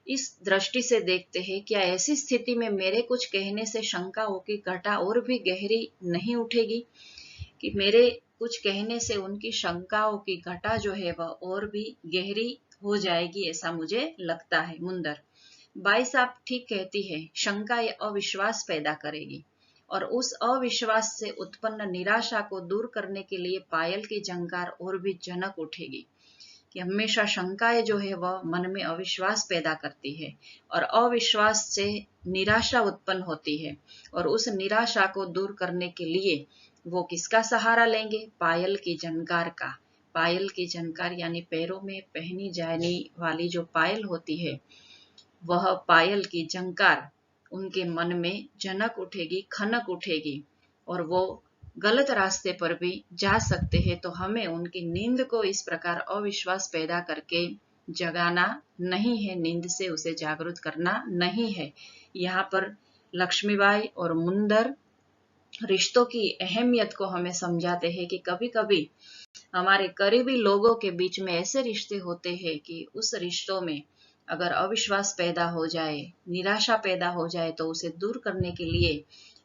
इस दृष्टि से देखते हैं। क्या ऐसी स्थिति में मेरे कुछ कहने से शंकाओं की घटा और भी गहरी नहीं उठेगी। कि मेरे कुछ कहने से उनकी शंकाओं की घटा जो है वह और भी गहरी हो जाएगी, ऐसा मुझे लगता है। मुंदर, बाई साहब ठीक कहती है, शंका ये अविश्वास पैदा करेगी, और उस अविश्वास से उत्पन्न निराशा को दूर करने के लिए पायल की झंकार और भी जनक उठेगी। कि हमेशा शंकाएं जो है वह मन में अविश्वास पैदा करती है, और अविश्वास से निराशा उत्पन्न होती है, और उस निराशा को दूर करने के लिए वो किसका सहारा लेंगे, पायल की झनकार का। पायल की झनकार यानी पैरों में पहनी जाने वाली जो पायल होती है, वह पायल की झंकार उनके मन में जनक उठेगी, खनक उठेगी, और वो गलत रास्ते पर भी जा सकते हैं। तो हमें उनकी नींद को इस प्रकार अविश्वास पैदा करके जगाना नहीं है, नींद से उसे जागरूक करना नहीं है। यहाँ पर लक्ष्मीबाई और मुंदर रिश्तों की अहमियत को हमें समझाते हैं। कि कभी कभी हमारे करीबी लोगों के बीच में ऐसे रिश्ते होते हैं कि उस रिश्तों में अगर अविश्वास पैदा हो जाए, निराशा पैदा हो जाए, तो उसे दूर करने के लिए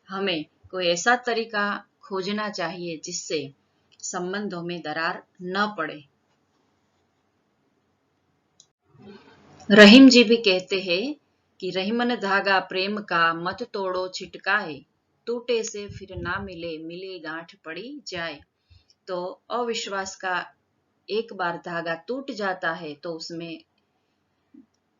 हमें कोई ऐसा तरीका खोजना चाहिए जिससे संबंधों में दरार न पड़े। रहीम जी भी कहते हैं कि रहीमन धागा प्रेम का मत तोड़ो छिटकाए, टूटे से फिर ना मिले, मिले गांठ पड़ी जाए। तो अविश्वास का एक बार धागा टूट जाता है तो उसमें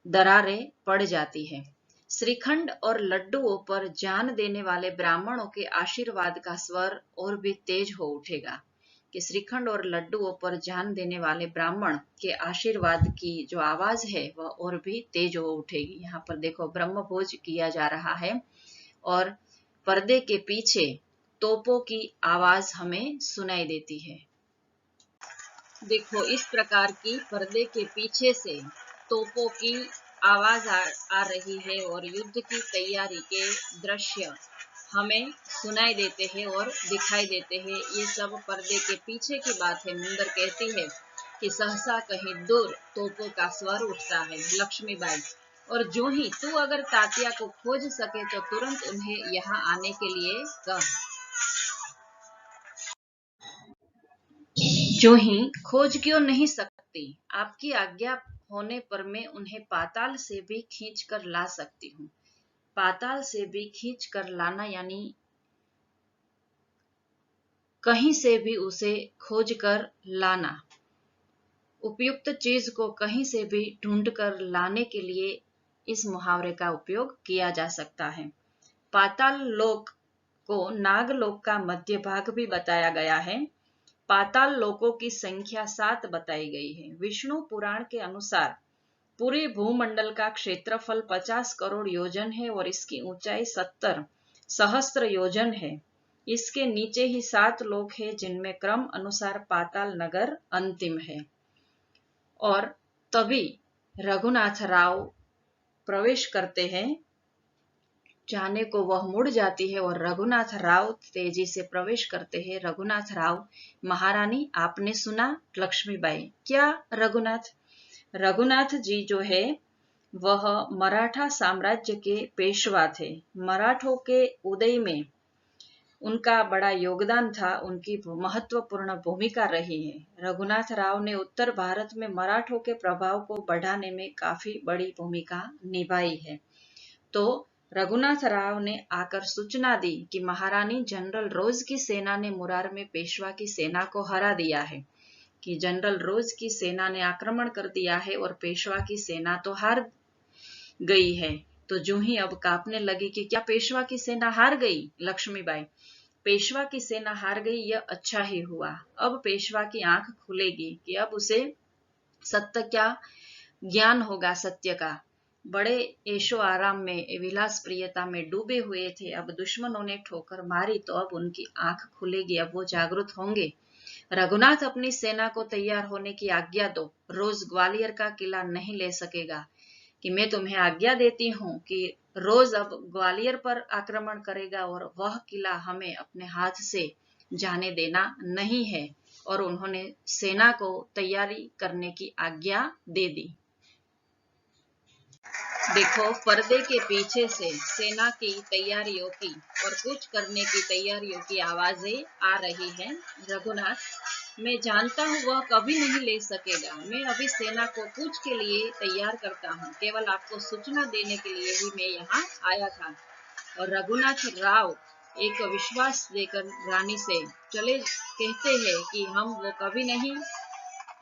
दरारें पड़ जाती है। श्रीखंड और लड्डुओं पर जान देने वाले ब्राह्मणों के आशीर्वाद का स्वर और भी तेज हो उठेगा। कि श्रीखंड और लड्डुओं पर जान देने वाले ब्राह्मण के आशीर्वाद की जो आवाज है वह और भी तेज हो उठेगी। यहाँ पर देखो ब्रह्म भोज किया जा रहा है और पर्दे के पीछे तोपों की आवाज हमें सुनाई देती है। देखो इस प्रकार की पर्दे के पीछे से तोपों की आवाज आ रही है और युद्ध की तैयारी के दृश्य हमें सुनाई देते हैं और दिखाई देते हैं। ये सब पर्दे के पीछे की बात है। मुंदर कहती है कि सहसा कहीं दूर तोपों का स्वर उठता है। लक्ष्मीबाई, और जो ही तू अगर तात्या को खोज सके तो तुरंत उन्हें यहाँ आने के लिए कह। जो ही खोज क्यों नहीं सकती, आपकी आज्ञा होने पर मैं उन्हें पाताल से भी खींच कर ला सकती हूँ। पाताल से भी खींच कर लाना यानी कहीं से भी उसे खोज कर लाना। उपयुक्त चीज को कहीं से भी ढूंढ कर लाने के लिए इस मुहावरे का उपयोग किया जा सकता है। पाताल लोक को नागलोक का मध्य भाग भी बताया गया है। पाताल लोकों की संख्या 7 बताई गई है। विष्णु पुराण के अनुसार पूरे भूमंडल का क्षेत्रफल 50 करोड़ योजन है और इसकी ऊंचाई 70 सहस्त्र योजन है। इसके नीचे ही 7 लोक हैं जिनमें क्रम अनुसार पाताल नगर अंतिम है। और तभी रघुनाथ राव प्रवेश करते हैं। जाने को वह मुड़ जाती है और रघुनाथ राव तेजी से प्रवेश करते हैं। रघुनाथ राव, महारानी आपने सुना? लक्ष्मीबाई, क्या रघुनाथ? रघुनाथ जी जो है वह मराठा साम्राज्य के पेशवा थे। मराठों के उदय में उनका बड़ा योगदान था, उनकी महत्वपूर्ण भूमिका रही है। रघुनाथ राव ने उत्तर भारत में मराठों के प्रभाव को बढ़ाने में काफी बड़ी भूमिका निभाई है। तो रघुनाथ राव ने आकर सूचना दी कि महारानी जनरल रोज की सेना ने मुरार में पेशवा की सेना को हरा दिया है, कि जनरल रोज की सेना ने आक्रमण कर दिया है और पेशवा की सेना तो हार गई है। तो जो ही अब कांपने लगी कि क्या पेशवा की सेना हार गई? लक्ष्मीबाई, पेशवा की सेना हार गई, यह अच्छा ही हुआ। अब पेशवा की आंख खुलेगी कि अब उसे सत्य क्या ज्ञान होगा, सत्य का। बड़े ऐशो आराम में, विलास प्रियता में डूबे हुए थे। अब दुश्मनों ने ठोकर मारी तो अब उनकी आंख खुलेगी, अब वो जागृत होंगे। रघुनाथ अपनी सेना को तैयार होने की आज्ञा दो। रोज ग्वालियर का किला नहीं ले सकेगा। कि मैं तुम्हें आज्ञा देती हूँ कि रोज अब ग्वालियर पर आक्रमण करेगा और वह किला हमें अपने हाथ से जाने देना नहीं है। और उन्होंने सेना को तैयारी करने की आज्ञा दे दी। देखो पर्दे के पीछे से सेना की तैयारियों की और कुछ करने की तैयारियों की आवाजें आ रही हैं। रघुनाथ, मैं जानता हूँ वह कभी नहीं ले सकेगा। मैं अभी सेना को कूच के लिए तैयार करता हूँ। केवल आपको सूचना देने के लिए ही मैं यहाँ आया था। और रघुनाथ राव एक विश्वास देकर रानी से चले कहते हैं कि हम वो कभी नहीं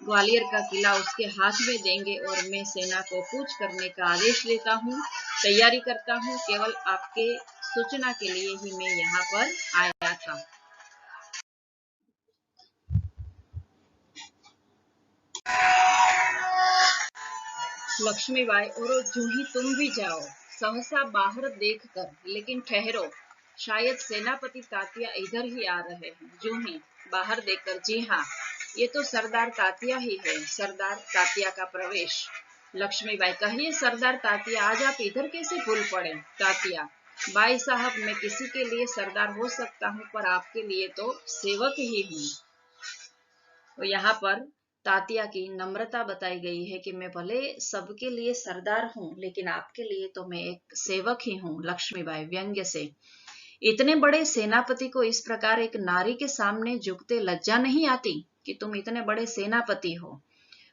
ग्वालियर का किला उसके हाथ में देंगे और मैं सेना को कूच करने का आदेश देता हूँ, तैयारी करता हूँ। केवल आपके सूचना के लिए ही मैं यहाँ पर आया था। लक्ष्मीबाई, और जो ही तुम भी जाओ। सहसा बाहर देखकर, लेकिन ठहरो, शायद सेनापति तात्या इधर ही आ रहे हैं। जो ही बाहर देखकर, जी हाँ, ये तो सरदार तात्या ही है। सरदार तात्या का प्रवेश। लक्ष्मीबाई, कहिए सरदार तात्या, आज आप इधर कैसे भूल पड़े? तात्या, बाई साहब, मैं किसी के लिए सरदार हो सकता हूँ पर आपके लिए तो सेवक ही हूँ। तो यहाँ पर तात्या की नम्रता बताई गई है कि मैं भले सबके लिए सरदार हूँ लेकिन आपके लिए तो मैं एक सेवक ही हूँ। लक्ष्मीबाई व्यंग्य से, इतने बड़े सेनापति को इस प्रकार एक नारी के सामने झुकते लज्जा नहीं आती कि तुम इतने बड़े सेनापति हो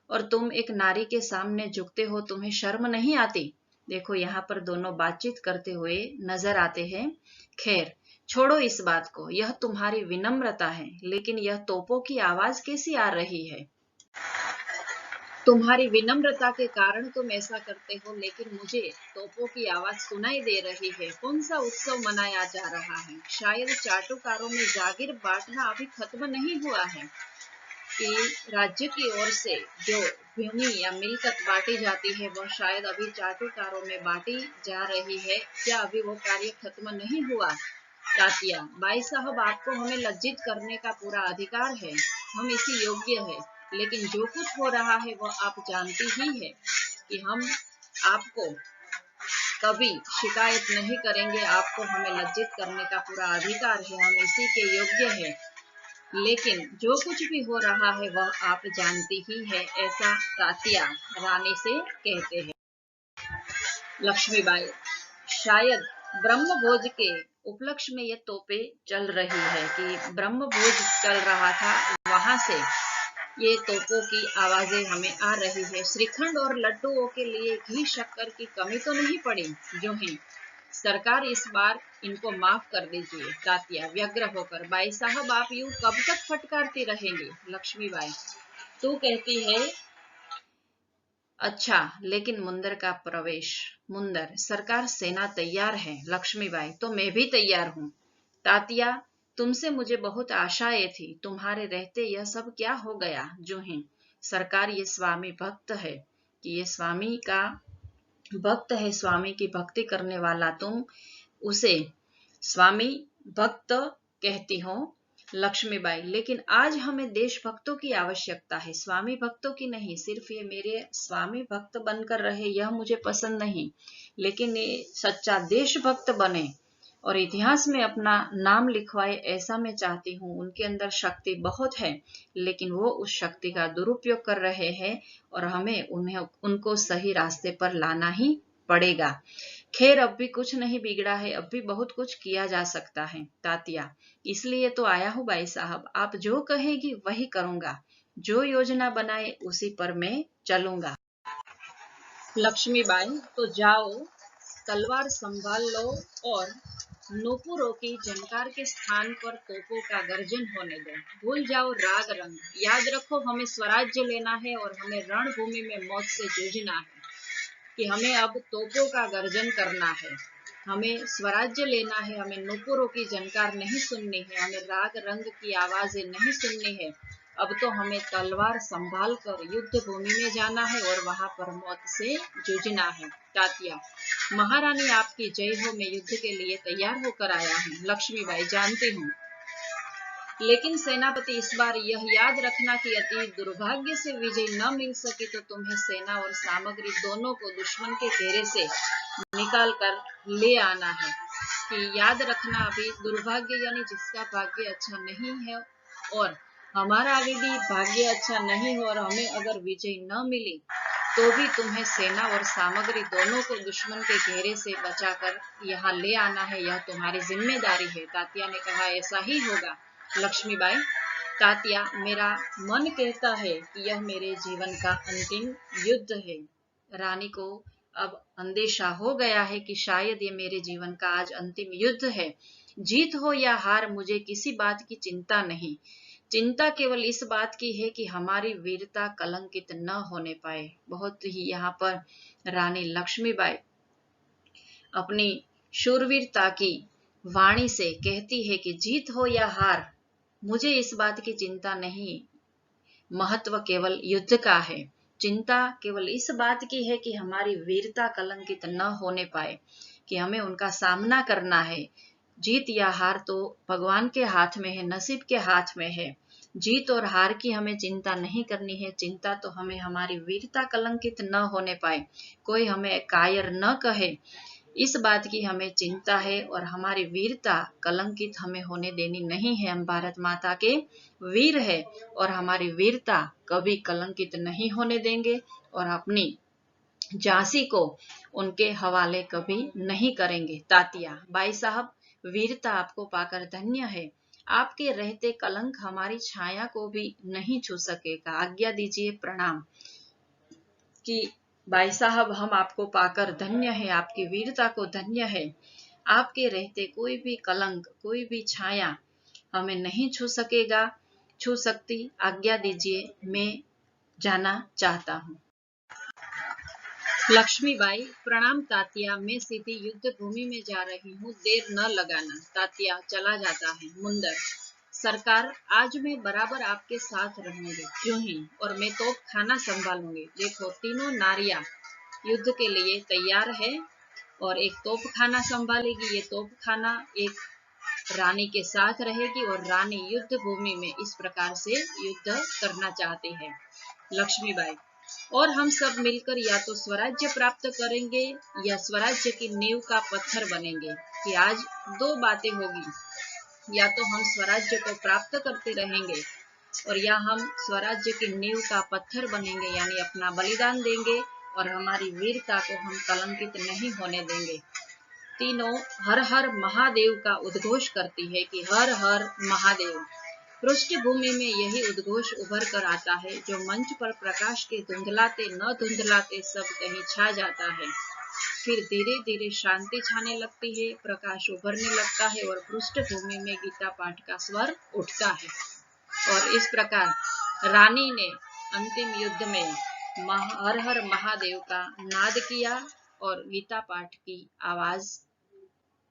और तुम एक नारी के सामने झुकते हो, तुम्हें शर्म नहीं आती? देखो यहाँ पर दोनों बातचीत करते हुए नजर आते हैं। खैर छोड़ो इस बात को, यह तुम्हारी विनम्रता है, लेकिन यह तोपों की आवाज कैसी आ रही है? तुम्हारी विनम्रता के कारण तुम ऐसा करते हो, लेकिन मुझे तोपों की आवाज सुनाई दे रही है। कौन सा उत्सव मनाया जा रहा है? शायद चाटुकारों में जागीर बांटना अभी खत्म नहीं हुआ है कि राज्य की ओर से जो भूमि या मिल्कत बांटी जाती है वह शायद अभी चाटुकारों में बांटी जा रही है। क्या अभी वो कार्य खत्म नहीं हुआ? तात्या, भाई साहब, आपको हमें लज्जित करने का पूरा अधिकार है, हम इसी योग्य है, लेकिन जो कुछ हो रहा है वह आप जानती ही है कि हम आपको कभी शिकायत नहीं करेंगे। आपको हमें लज्जित करने का पूरा अधिकार है, हम इसी के योग्य है, लेकिन जो कुछ भी हो रहा है वह आप जानती ही है, ऐसा तात्या रानी से कहते हैं। लक्ष्मीबाई, शायद ब्रह्मभोज के उपलक्ष्य में ये तोपे चल रही है कि ब्रह्मभोज चल रहा था, वहां से ये तोपों की आवाजें हमें आ रही है। श्रीखंड और लड्डुओं के लिए घी शक्कर की कमी तो नहीं पड़ी जो है? सरकार इस बार इनको माफ कर दीजिए। तात्या व्यग्र होकर, भाई साहब आप यूं कब तक फटकारती रहेंगी? लक्ष्मीबाई, तू कहती है अच्छा, लेकिन मुंदर का प्रवेश। मुंदर, सरकार सेना तैयार है। लक्ष्मीबाई, तो मैं भी तैयार हूँ। तात्या, तुमसे मुझे बहुत आशाएं थी, तुम्हारे रहते यह सब क्या हो गया? जूही, सरकार ये स्वामी भक्त है कि ये स्वामी का भक्त है, स्वामी की भक्ति करने वाला तुम उसे स्वामी भक्त कहती हो। लक्ष्मीबाई, लेकिन आज हमें देशभक्तों की आवश्यकता है, स्वामी भक्तों की नहीं। सिर्फ ये मेरे स्वामी भक्त बनकर रहे यह मुझे पसंद नहीं, लेकिन ये सच्चा देशभक्त बने और इतिहास में अपना नाम लिखवाए, ऐसा मैं चाहती हूँ। उनके अंदर शक्ति बहुत है, लेकिन वो उस शक्ति का दुरुपयोग कर रहे हैं और हमें उनको सही रास्ते पर लाना ही पड़ेगा। खैर अब भी कुछ नहीं बिगड़ा है, अब भी बहुत कुछ किया जा सकता है। तात्या, इसलिए तो आया हूँ भाई साहब, आप जो कहेगी वही करूंगा, जो योजना बनाए उसी पर मैं चलूंगा। लक्ष्मीबाई, तो जाओ, तलवार संभाल लो और नूपुरों की झनकार के स्थान पर तोपों का गर्जन होने दो। भूल जाओ राग रंग, याद रखो हमें स्वराज्य लेना है और हमें रणभूमि में मौत से जूझना है कि हमें अब तोपों का गर्जन करना है, हमें स्वराज्य लेना है, हमें नूपुरों की झनकार नहीं सुननी है, हमें राग रंग की आवाजें नहीं सुननी है। अब तो हमें तलवार संभाल कर युद्ध भूमि में जाना है और वहां पर मौत से जूझना है। तात्या, महारानी आपकी जय हो, मैं युद्ध के लिए तैयार होकर आया हूँ। लक्ष्मीबाई, जानती हूँ, लेकिन सेनापति इस बार यह याद रखना कि अति दुर्भाग्य से विजय न मिल सके तो तुम्हें सेना और सामग्री दोनों को दुश्मन के घेरे से निकाल कर ले आना है। कि याद रखना, अभी दुर्भाग्य यानी जिसका भाग्य अच्छा नहीं है और हमारा अभी भी भाग्य अच्छा नहीं हो और हमें अगर विजय न मिली तो भी तुम्हें सेना और सामग्री दोनों को दुश्मन के घेरे से बचाकर यहाँ ले आना है, यह तुम्हारी जिम्मेदारी है। तात्या ने कहा, ऐसा ही होगा। लक्ष्मीबाई, तात्या, मेरा मन कहता है कि यह मेरे जीवन का अंतिम युद्ध है। रानी को अब अंदेशा हो गया है कि शायद ये मेरे जीवन का आज अंतिम युद्ध है। जीत हो या हार मुझे किसी बात की चिंता नहीं, चिंता केवल इस बात की है कि हमारी वीरता कलंकित न होने पाए। बहुत ही यहाँ पर रानी लक्ष्मीबाई अपनी शूरवीरता की वाणी से कहती है कि जीत हो या हार मुझे इस बात की चिंता नहीं, महत्व केवल युद्ध का है। चिंता केवल इस बात की है कि हमारी वीरता कलंकित न होने पाए, कि हमें उनका सामना करना है। जीत या हार तो भगवान के हाथ में है, नसीब के हाथ में है। जीत और हार की हमें चिंता नहीं करनी है, चिंता तो हमें हमारी वीरता कलंकित न होने पाए, कोई हमें कायर न कहे, इस बात की हमें चिंता है और हमारी वीरता कलंकित हमें होने देनी नहीं है। हम भारत माता के वीर है और हमारी वीरता कभी कलंकित नहीं होने देंगे और अपनी झांसी को उनके हवाले कभी नहीं करेंगे। तात्या, भाई साहब, वीरता आपको पाकर धन्य है। आपके रहते कलंक हमारी छाया को भी नहीं छू सकेगा। आज्ञा दीजिए, प्रणाम। कि भाई साहब, हम आपको पाकर धन्य है, आपकी वीरता को धन्य है। आपके रहते कोई भी कलंक, कोई भी छाया हमें नहीं छू सकती। आज्ञा दीजिए, मैं जाना चाहता हूँ। लक्ष्मीबाई, प्रणाम तात्या, मैं सीधी युद्ध भूमि में जा रही हूँ, देर न लगाना। तात्या चला जाता है। मुंदर, सरकार, आज मैं बराबर आपके साथ रहूंगी, क्यों ही, और मैं तोप खाना संभालूंगी। देखो, तीनों नारियां युद्ध के लिए तैयार है और एक तोप खाना संभालेगी। ये तोप खाना एक रानी के साथ रहेगी और रानी युद्ध भूमि में इस प्रकार से युद्ध करना चाहती है। लक्ष्मीबाई, और हम सब मिलकर या तो स्वराज्य प्राप्त करेंगे या स्वराज्य की नींव का पत्थर बनेंगे। कि आज दो बातें होगी, या तो हम स्वराज्य को प्राप्त करते रहेंगे और या हम स्वराज्य की नींव का पत्थर बनेंगे, यानी अपना बलिदान देंगे और हमारी वीरता को हम कलंकित नहीं होने देंगे। तीनों हर हर महादेव का उद्घोष करती है कि हर हर महादेव। पृष्ठभूमि में यही उद्घोष उभर कर आता है, जो मंच पर प्रकाश के धुंधलाते न धुंधलाते सब कहीं छा जाता है। फिर धीरे धीरे शांति छाने लगती है, प्रकाश उभरने लगता है और पृष्ठभूमि में गीता पाठ का स्वर उठता है। और इस प्रकार रानी ने अंतिम युद्ध में हर हर महादेव का नाद किया और गीता पाठ की आवाज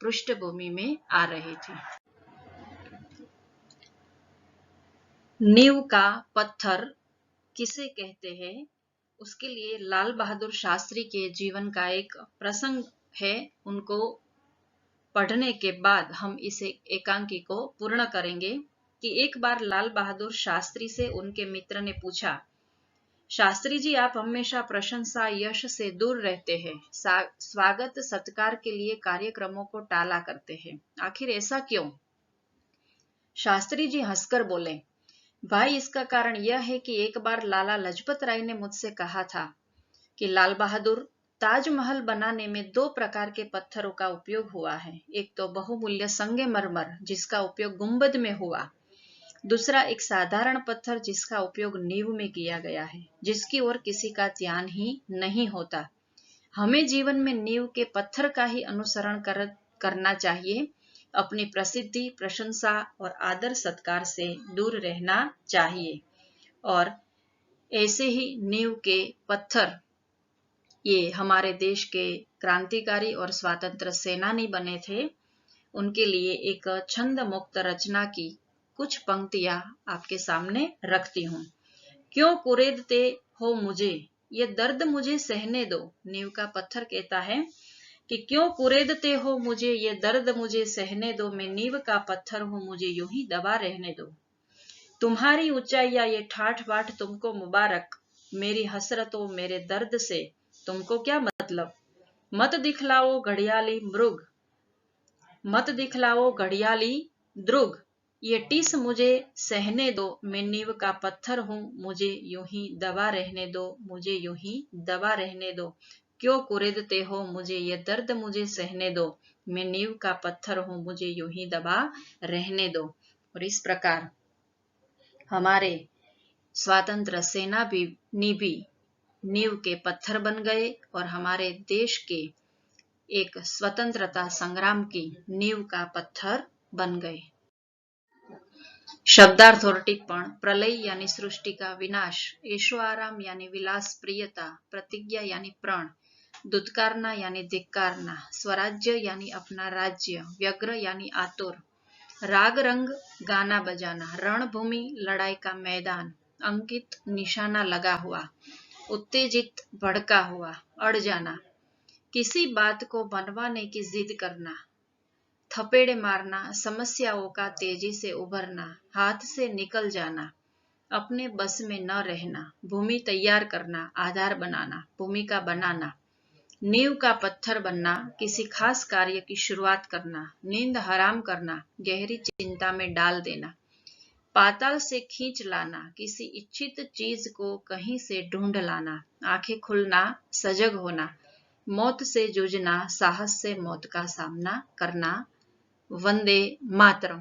पृष्ठभूमि में आ रही थी। नींव का पत्थर किसे कहते हैं, उसके लिए लाल बहादुर शास्त्री के जीवन का एक प्रसंग है। उनको पढ़ने के बाद हम इसे एकांकी को पूर्ण करेंगे। कि एक बार लाल बहादुर शास्त्री से उनके मित्र ने पूछा, शास्त्री जी, आप हमेशा प्रशंसा यश से दूर रहते हैं, स्वागत सत्कार के लिए कार्यक्रमों को टाला करते हैं, आखिर ऐसा क्यों? शास्त्री जी हंसकर बोले, भाई, इसका कारण यह है कि एक बार लाला लजपत राय ने मुझसे कहा था कि लाल बहादुर, ताजमहल बनाने में दो प्रकार के पत्थरों का उपयोग हुआ है। एक तो बहुमूल्य संगमरमर, जिसका उपयोग गुंबद में हुआ। दूसरा एक साधारण पत्थर, जिसका उपयोग नींव में किया गया है, जिसकी ओर किसी का ध्यान ही नहीं होता। हमें जीवन में नींव के पत्थर का ही अनुसरण करना चाहिए। अपनी प्रसिद्धि, प्रशंसा और आदर सत्कार से दूर रहना चाहिए। और ऐसे ही नींव के पत्थर ये हमारे देश के क्रांतिकारी और स्वतंत्र सेनानी बने थे। उनके लिए एक छंद मुक्त रचना की कुछ पंक्तियां आपके सामने रखती हूँ। क्यों कुरेदते हो मुझे, ये दर्द मुझे सहने दो। नींव का पत्थर कहता है कि क्यों कुरेदते हो मुझे, ये दर्द मुझे सहने दो। मैं नींव का पत्थर हूँ, मुझे यूं ही दबा रहने दो। तुम्हारी ऊंचाइयां ये ठाठ बाट तुमको मुबारक, मेरी हसरतों मेरे दर्द से तुमको क्या मतलब। मत दिखलाओ घड़ियाली मृग, मत दिखलाओ घड़ियाली द्रुग, ये टीस मुझे सहने दो। मैं नींव का पत्थर हूँ, मुझे यूं ही दबा रहने दो, मुझे यूं ही दबा रहने दो। क्यों कुरेदते हो मुझे, ये दर्द मुझे सहने दो। मैं नींव का पत्थर हूँ, मुझे यूं ही दबा रहने दो। और इस प्रकार हमारे स्वतंत्र सेना भी नींव के पत्थर बन गए और हमारे देश के एक स्वतंत्रता संग्राम की नींव का पत्थर बन गए। शब्दार्थ और टिप्पण। प्रलय यानी सृष्टि का विनाश, ऐशो आराम यानी विलास प्रियता, प्रतिज्ञा यानी प्रण, दुत्कारना यानी धिक्कारना, स्वराज्य यानी अपना राज्य, व्यग्र यानी आतुर, राग रंग गाना बजाना, रणभूमि लड़ाई का मैदान, अंकित निशाना लगा हुआ, उत्तेजित भड़का हुआ, अड़ जाना, किसी बात को बनवाने की जिद करना, थपेड़े मारना, समस्याओं का तेजी से उभरना, हाथ से निकल जाना, अपने बस में न रहना, भूमि तैयार करना, आधार बनाना, भूमिका बनाना, नींव का पत्थर बनना, किसी खास कार्य की शुरुआत करना, नींद हराम करना, गहरी चिंता में डाल देना, पाताल से खींच लाना, किसी इच्छित चीज को कहीं से ढूंढ लाना, आंखें खुलना, सजग होना, मौत से जूझना, साहस से मौत का सामना करना, वंदे मातरम।